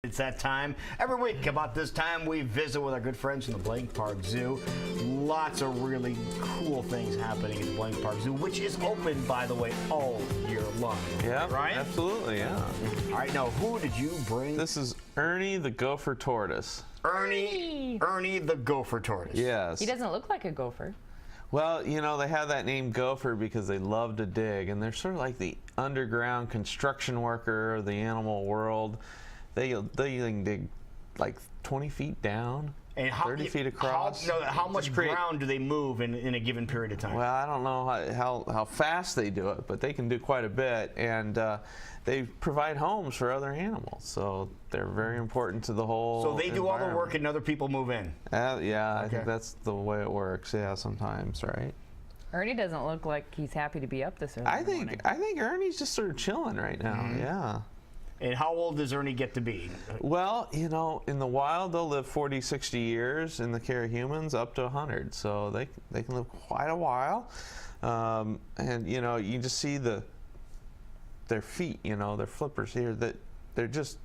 It's that time. Every week about this time we visit with our good friends from the Blank Park Zoo. Lots of really cool things happening at the Blank Park Zoo, which is open, by the way, all year long. Yeah, right? Absolutely, yeah. All right, now who did you bring? This is Ernie the gopher tortoise. Ernie the gopher tortoise. Yes. He doesn't look like a gopher. Well, you know, they have that name gopher because they love to dig, and they're sort of like the underground construction worker of the animal world. They can dig like 20 feet down, and 30 feet across. How much ground do they move in a given period of time? Well, I don't know how fast they do it, but they can do quite a bit, and they provide homes for other animals, so they're very important to the whole So they do all the work and other people move in? Yeah, Okay. I think that's the way it works, yeah, sometimes, right? Ernie doesn't look like he's happy to be up this early I in the morning. think Ernie's just sort of chilling right now, yeah. And how old does Ernie get to be? Well, you know, in the wild they'll live 40, 60 years. In the care of humans, up to 100. So they can live quite a while. And you know, you just see their feet. You know, their flippers here. That they're just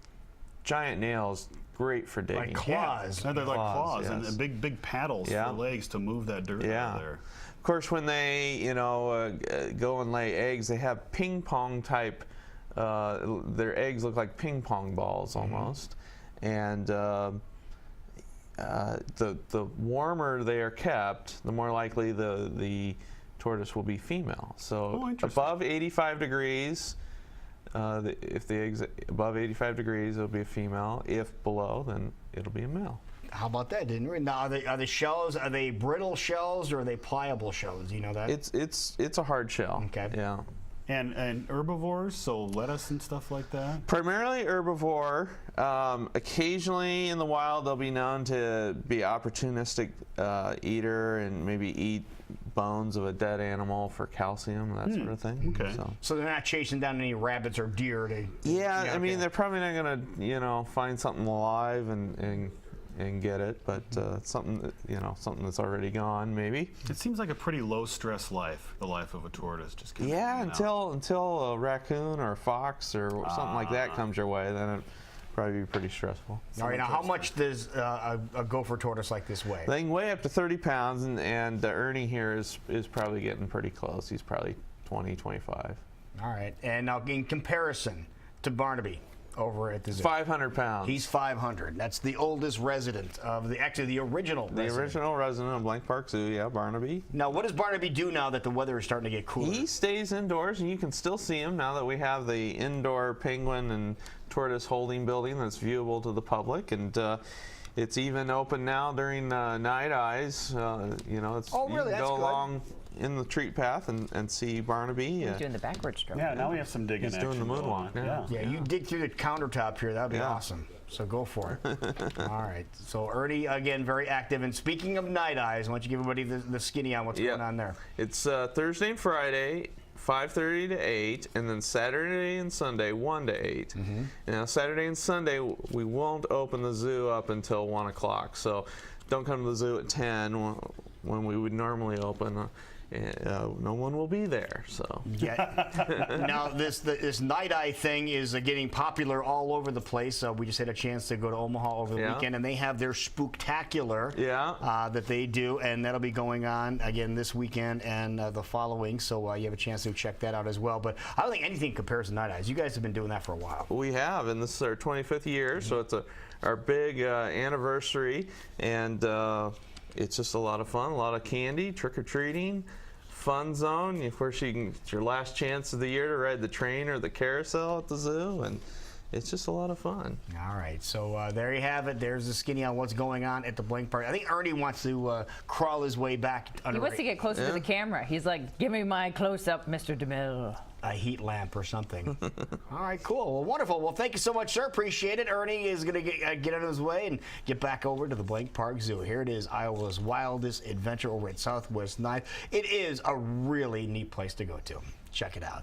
giant nails, great for digging. Like claws. Yeah, they're like claws yes. and big paddles for legs to move that dirt out of there. Of course, when they go and lay eggs, they have ping pong type. Their eggs look like ping pong balls almost, and the warmer they are kept, the more likely the tortoise will be female. So above 85 degrees, if the eggs above 85 degrees, it'll be a female. If below, then it'll be a male. How about that? Didn't we? Now, are the shells? Are they brittle shells or are they pliable shells? You know that? It's a hard shell. Okay. Yeah. And herbivores, so lettuce and stuff like that? Primarily herbivore. Occasionally in the wild they'll be known to be opportunistic eater and maybe eat bones of a dead animal for calcium, that sort of thing. Okay. So they're not chasing down any rabbits or deer? I mean, they're probably not going to, find something alive and get it, but something that's already gone, maybe. It seems like a pretty low-stress life, the life of a tortoise. Just kind of until a raccoon or a fox or something like that comes your way, then it'd probably be pretty stressful. All right, now how much does a gopher tortoise like this weigh? They can weigh up to 30 pounds, and Ernie here is probably getting pretty close. He's probably 20, 25. All right, and now in comparison to Barnaby over at the zoo. 500 pounds. He's 500. That's the oldest resident of the original resident. The original resident of Blank Park Zoo, yeah, Barnaby. Now, what does Barnaby do now that the weather is starting to get cooler? He stays indoors, and you can still see him now that we have the indoor penguin and tortoise holding building that's viewable to the public, and it's even open now during night eyes. Really? You That's can go good. along in the treat path and see Barnaby. He's doing the backward stroke. Yeah, now we have some digging. He's doing the moonwalk now. Yeah, you dig through the countertop here. That would be awesome. So go for it. All right. So Ernie, again, very active. And speaking of night eyes, why don't you give everybody the skinny on what's going on there? It's Thursday and Friday, 5:30 to 8, and then Saturday and Sunday, 1 to 8. And now Saturday and Sunday, we won't open the zoo up until 1 o'clock. So don't come to the zoo at 10 when we would normally open. No one will be there. So now this night eye thing is getting popular all over the place. We just had a chance to go to Omaha over the weekend, and they have their spooktacular that they do, and that'll be going on again this weekend and the following. So you have a chance to check that out as well. But I don't think anything compares to night eyes. You guys have been doing that for a while. We have, and this is our 25th year, so it's our big anniversary, and it's just a lot of fun, a lot of candy, trick-or-treating, fun zone. Of course, it's your last chance of the year to ride the train or the carousel at the zoo, and it's just a lot of fun. All right, so there you have it. There's the skinny on what's going on at the Blank Park. I think Ernie wants to crawl his way back. He wants to get closer to the camera. He's like, give me my close-up, Mr. DeMille. A heat lamp or something. All right, cool. Well, wonderful. Well, thank you so much, sir. Appreciate it. Ernie is going to get out of his way and get back over to the Blank Park Zoo. Here it is, Iowa's wildest adventure over at Southwest 9th. It is a really neat place to go to. Check it out.